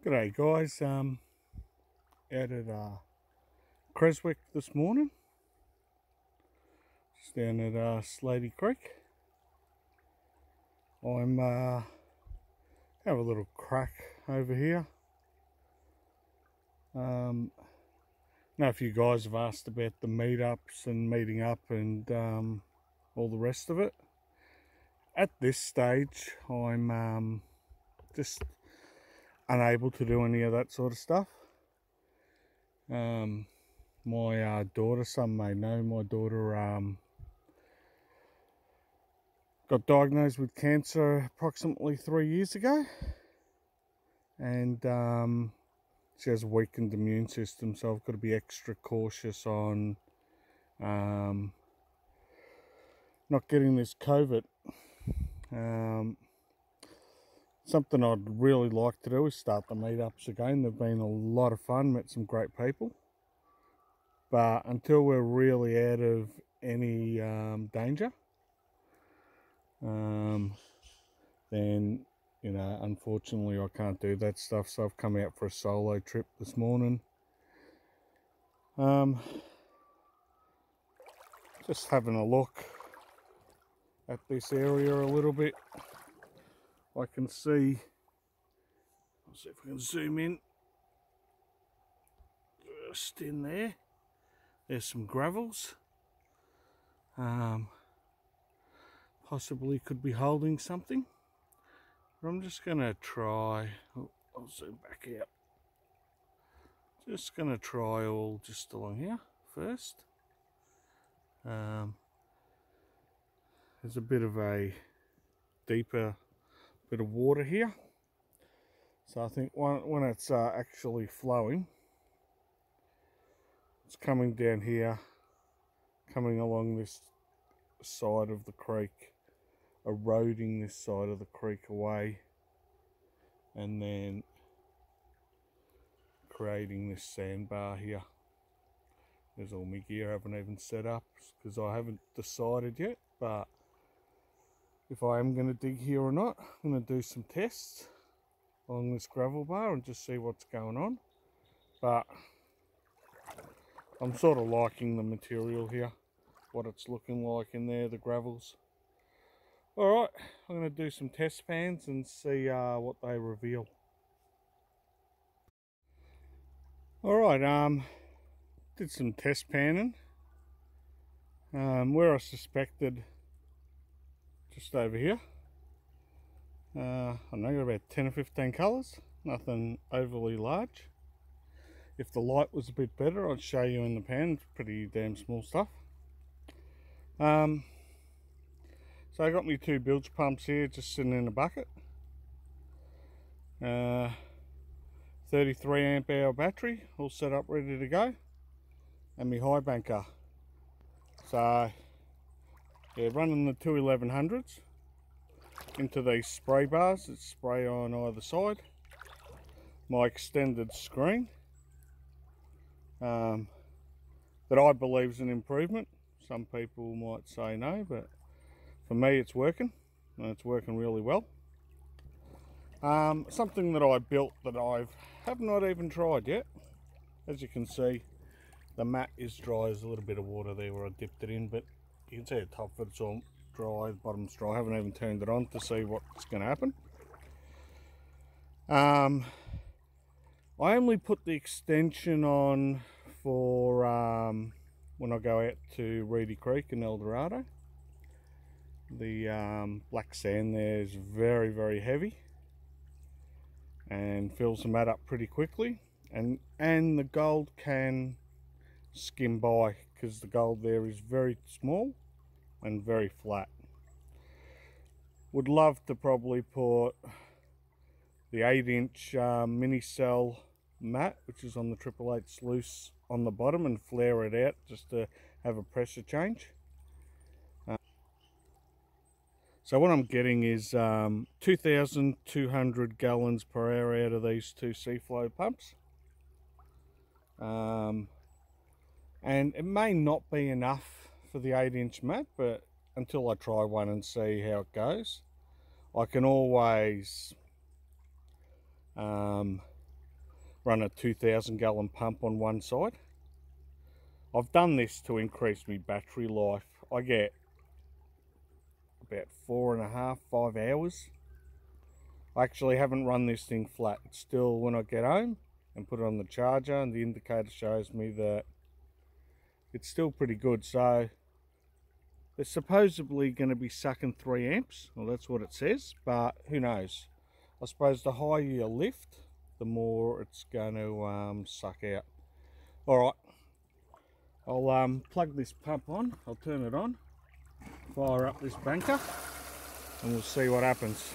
G'day guys, out at Creswick this morning, just down at Slaty Creek. I'm have a little crack over here. Now if you guys have asked about the meetups and meeting up and all the rest of it, at this stage I'm just unable to do any of that sort of stuff. My daughter, some may know, my daughter got diagnosed with cancer approximately 3 years ago, and she has a weakened immune system, so I've got to be extra cautious on not getting this COVID. Something I'd really like to do is start the meetups again. They've been a lot of fun, met some great people. But until we're really out of any danger, then, you know, unfortunately I can't do that stuff. So I've come out for a solo trip this morning. Just having a look at this area a little bit. I can see, I'll see if I can zoom in, just in there, there's some gravels, possibly could be holding something, but I'm just going to try, I'll zoom back out, just going to try all just along here first. There's a bit of a deeper bit of water here, so I think when it's actually flowing, it's coming down here, coming along this side of the creek, eroding this side of the creek away, and then creating this sandbar here. There's all my gear I haven't even set up because I haven't decided yet, but if I am going to dig here or not, I'm going to do some tests along this gravel bar and just see what's going on. But I'm sort of liking the material here, what it's looking like in there, the gravels. Alright, I'm going to do some test pans and see what they reveal. Alright, did some test panning. Where I suspected, just over here, I don't know, got about 10 or 15 colours, nothing overly large. If the light was a bit better, I'd show you in the pan. It's pretty damn small stuff. So I got me 2 bilge pumps here just sitting in a bucket. 33 amp hour battery all set up ready to go, and my high banker. So yeah, running the 2 1100s into these spray bars that spray on either side. My extended screen that I believe is an improvement. Some people might say no, but for me it's working, and it's working really well. Something that I built that I have not even tried yet. As you can see, the mat is dry. There's a little bit of water there where I dipped it in, but you can see the top of it's all dry, the bottom's dry. I haven't even turned it on to see what's going to happen. I only put the extension on for when I go out to Reedy Creek in El Dorado. The black sand there is very, very heavy and fills the mat up pretty quickly, and the gold can skim by because the gold there is very small and very flat. Would love to probably put the 8-inch mini cell mat, which is on the 888 sluice, on the bottom and flare it out just to have a pressure change. So what I'm getting is 2,200 gallons per hour out of these 2 Seaflow pumps. And it may not be enough for the 8-inch mat, but until I try one and see how it goes, I can always run a 2,000 gallon pump on one side. I've done this to increase my battery life. I get about 4.5, 5 hours. I actually haven't run this thing flat. It's still, when I get home and put it on the charger, and the indicator shows me that it's still pretty good. So they're supposedly going to be sucking 3 amps. Well, that's what it says, but who knows? I suppose the higher you lift, the more it's going to suck out. Alright, I'll plug this pump on, I'll turn it on, fire up this banker, and we'll see what happens.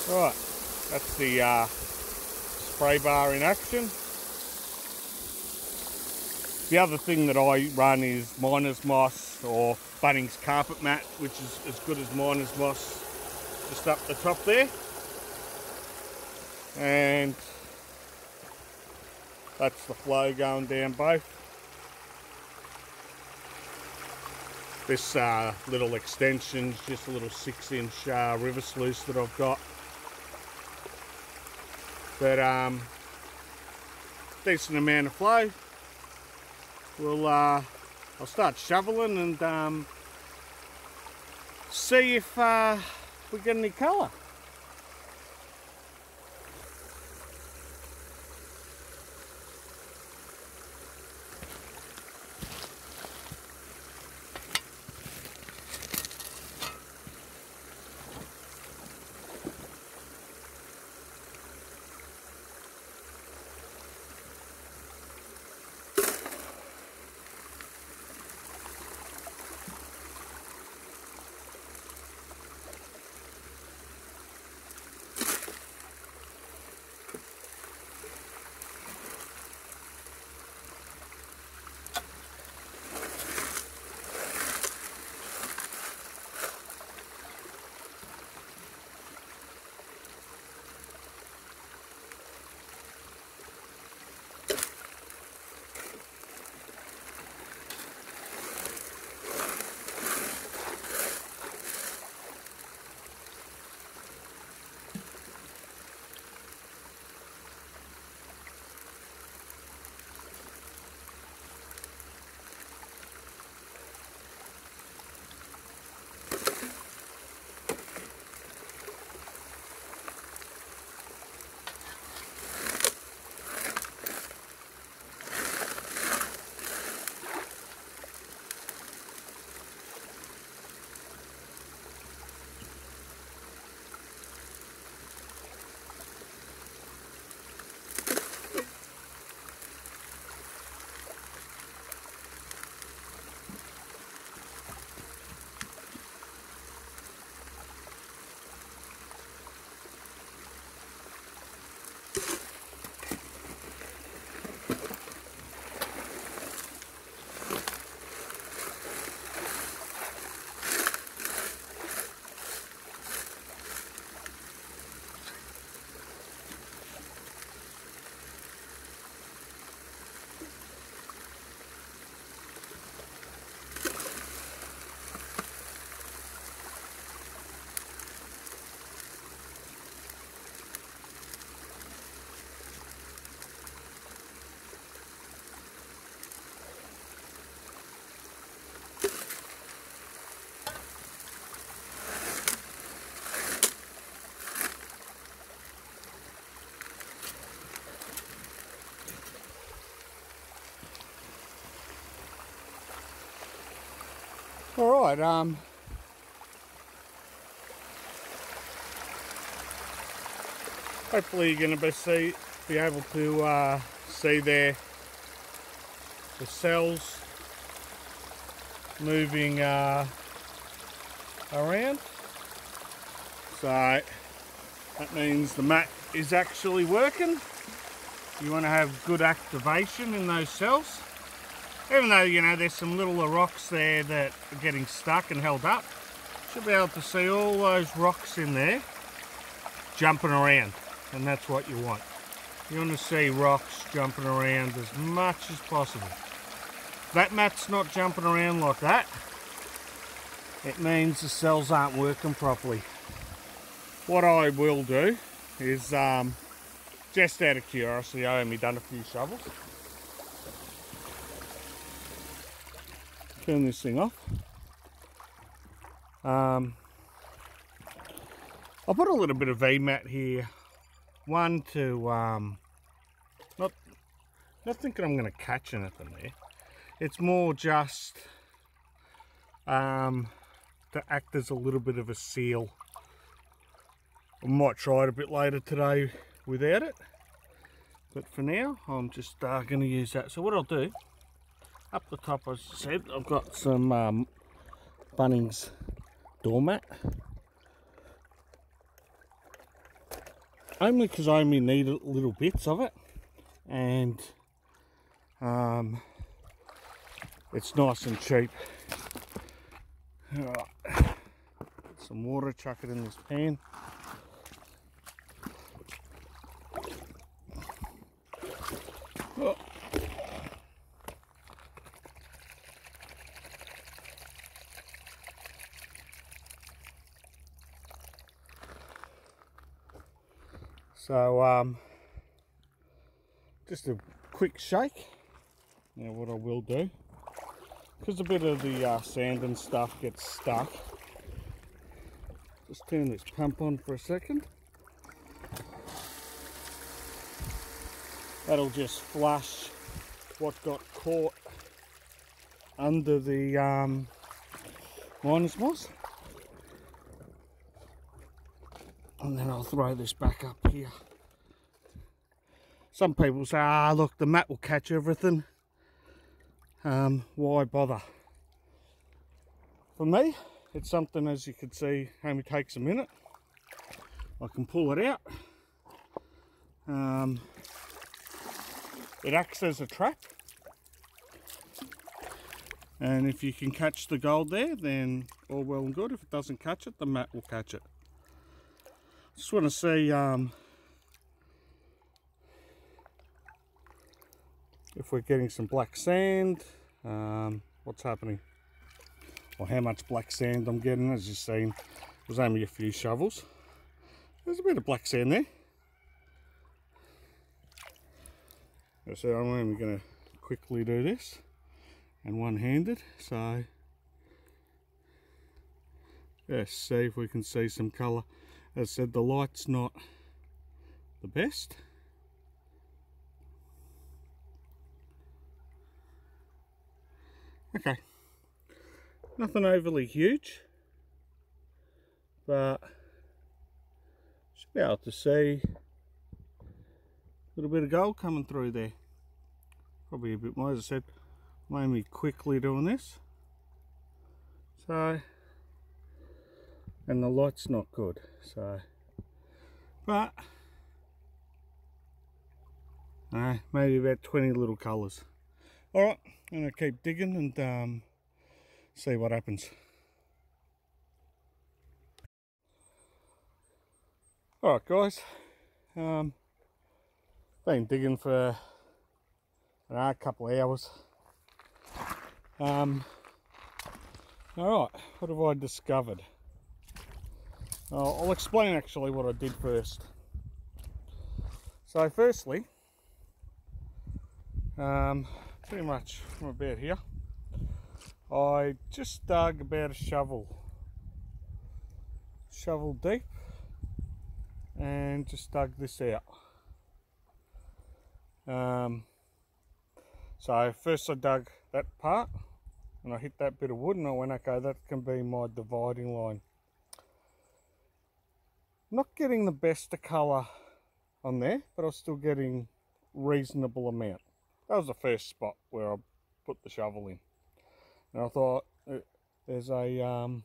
Alright, that's the spray bar in action. The other thing that I run is miner's moss or Bunnings carpet mat, which is as good as miner's moss, just up the top there. And that's the flow going down both. This little extension's just a little 6-inch river sluice that I've got. But decent amount of flow. I'll start shoveling and see if we get any colour. All right, hopefully you're going to be able to see there the cells moving around. So that means the mat is actually working. You want to have good activation in those cells. Even though, you know, there's some little rocks there that are getting stuck and held up, should be able to see all those rocks in there jumping around, and that's what you want. You want to see rocks jumping around as much as possible. If that mat's not jumping around like that, it means the cells aren't working properly. what I will do is, just out of curiosity, I only done a few shovels. Turn this thing off. I'll put a little bit of V-mat here. One to, not thinking I'm going to catch anything there. It's more just to act as a little bit of a seal. I might try it a bit later today without it, but for now I'm just going to use that. So what I'll do, up the top, as I said, I've got some Bunnings doormat, only because I only need little bits of it, and it's nice and cheap. Alright, put some water, chuck it in this pan. Oh. So just a quick shake. Now what I will do, because a bit of the sand and stuff gets stuck, just turn this pump on for a second. That'll just flush what got caught under the minus moss. And then I'll throw this back up here. Some people say, ah, look, the mat will catch everything. Why bother? For me, it's something, as you can see, only takes a minute. I can pull it out. It acts as a trap. And if you can catch the gold there, then all well and good. If it doesn't catch it, the mat will catch it. Just want to see if we're getting some black sand, what's happening, or how much black sand I'm getting. As you've seen, there's only a few shovels. There's a bit of black sand there. So I'm only going to quickly do this, and one-handed, so let's see if we can see some colour. As I said, the light's not the best. Okay, nothing overly huge, but should be able to see a little bit of gold coming through there. Probably a bit more, as I said, mainly quickly doing this. So, and the light's not good, so, but maybe about 20 little colours. Alright, I'm going to keep digging and see what happens. Alright guys, been digging for a couple of hours. Alright, what have I discovered? I'll explain actually what I did first. So firstly, pretty much from about here, I just dug about a shovel deep, and just dug this out. So first I dug that part, and I hit that bit of wood, and I went, okay, that can be my dividing line. Not getting the best of colour on there, but I was still getting reasonable amount. That was the first spot where I put the shovel in. And I thought, there's a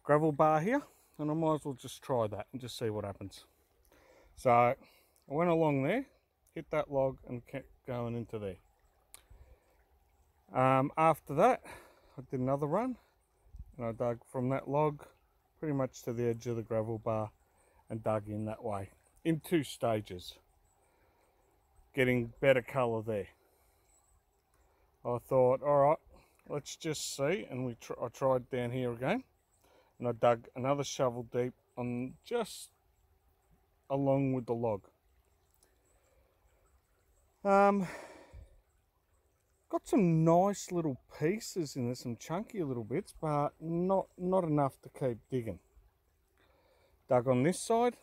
gravel bar here, and I might as well just try that and just see what happens. So I went along there, hit that log, and kept going into there. After that, I did another run, and I dug from that log pretty much to the edge of the gravel bar and dug in that way, in 2 stages, getting better colour there. I thought, alright, let's just see, and I tried down here again, and I dug another shovel deep on just along with the log. Got some nice little pieces in there, some chunky little bits, but not enough to keep digging. Dug on this side,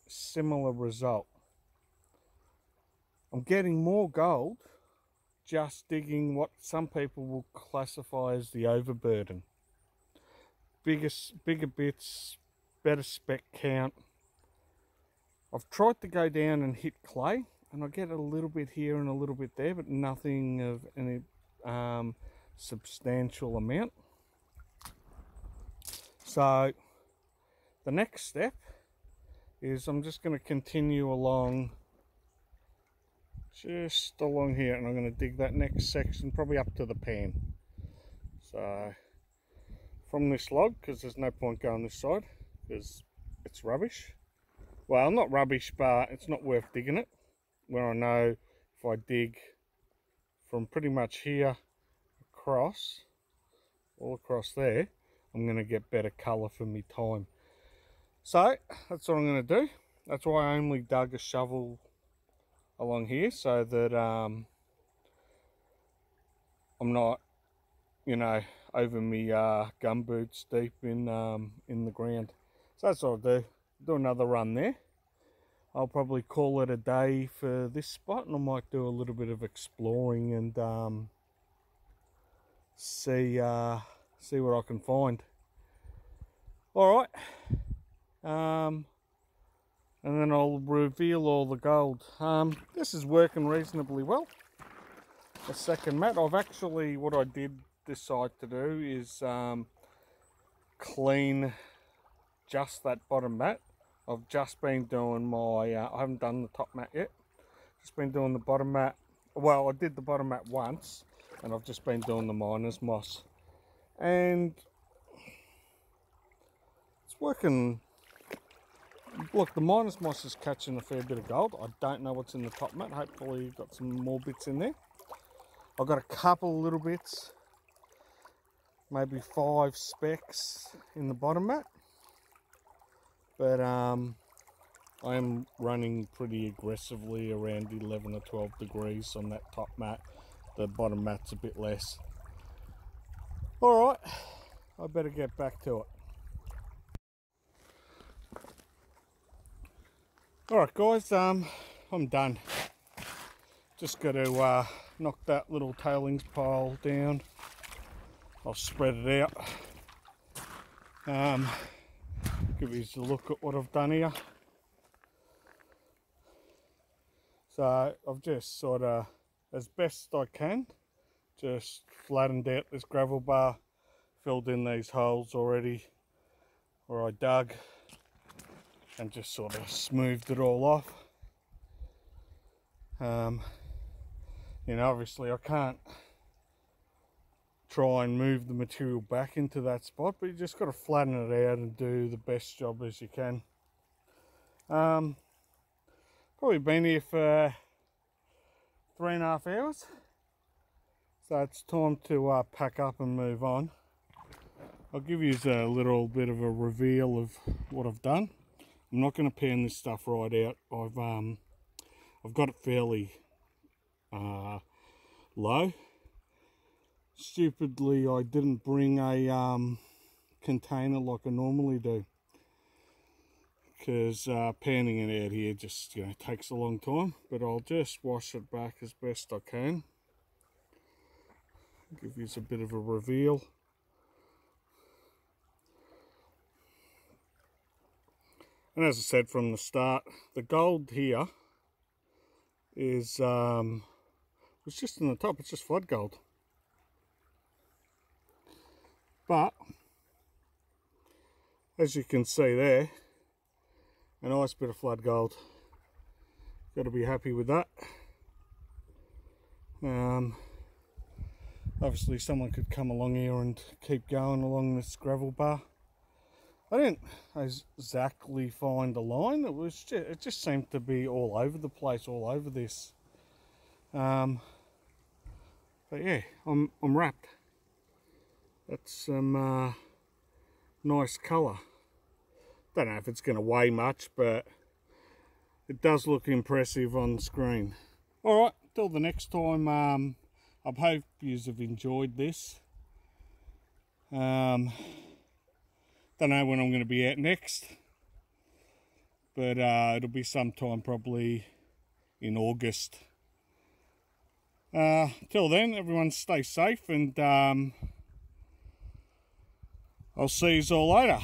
similar result. I'm getting more gold just digging what some people will classify as the overburden. Bigger bits, better spec count. I've tried to go down and hit clay, and I get a little bit here and a little bit there, but nothing of any substantial amount. So the next step is I'm just going to continue along, just along here, and I'm going to dig that next section probably up to the pan. So from this log, because there's no point going this side because it's rubbish. Well, not rubbish, but it's not worth digging it, where I know if I dig from pretty much here across, all across there, I'm going to get better colour for my time. So that's what I'm going to do. That's why I only dug a shovel along here, so that I'm not, you know, over me gum boots deep in the ground. So that's what I'll do. Do another run there. I'll probably call it a day for this spot, and I might do a little bit of exploring and see what I can find. All right, and then I'll reveal all the gold. This is working reasonably well. The second mat, what I did decide to do is clean just that bottom mat. I've just been doing my, I haven't done the top mat yet. Just been doing the bottom mat. Well, I did the bottom mat once, and I've just been doing the miner's moss. And it's working. Look, the miner's moss is catching a fair bit of gold. I don't know what's in the top mat. Hopefully you've got some more bits in there. I've got a couple little bits, maybe 5 specks in the bottom mat. But I am running pretty aggressively around 11 or 12 degrees on that top mat. The bottom mat's a bit less. All right, I better get back to it. All right, guys, I'm done. Just got to knock that little tailings pile down. I'll spread it out. Give you a look at what I've done here. So I've just sort of, as best I can, just flattened out this gravel bar, filled in these holes already where I dug, and just sort of smoothed it all off. You know, obviously I can't try and move the material back into that spot, but you just got to flatten it out and do the best job as you can. Probably been here for 3.5 hours, so it's time to pack up and move on. I'll give you a little bit of a reveal of what I've done. I'm not going to pan this stuff right out. I've got it fairly low. Stupidly, I didn't bring a container like I normally do, because panning it out here just, you know, takes a long time. But I'll just wash it back as best I can. Give you a bit of a reveal. And as I said from the start, the gold here is it's just in the top. It's just flood gold. But as you can see there, a nice bit of flood gold. Got to be happy with that. Obviously someone could come along here and keep going along this gravel bar. I didn't exactly find a line. It just seemed to be all over the place, all over this. But yeah, I'm wrapped. That's some nice colour. Don't know if it's going to weigh much, but it does look impressive on screen. Alright, till the next time, I hope you have enjoyed this. Don't know when I'm going to be out next, but it'll be sometime probably in August. Till then, everyone stay safe, and I'll see you all later.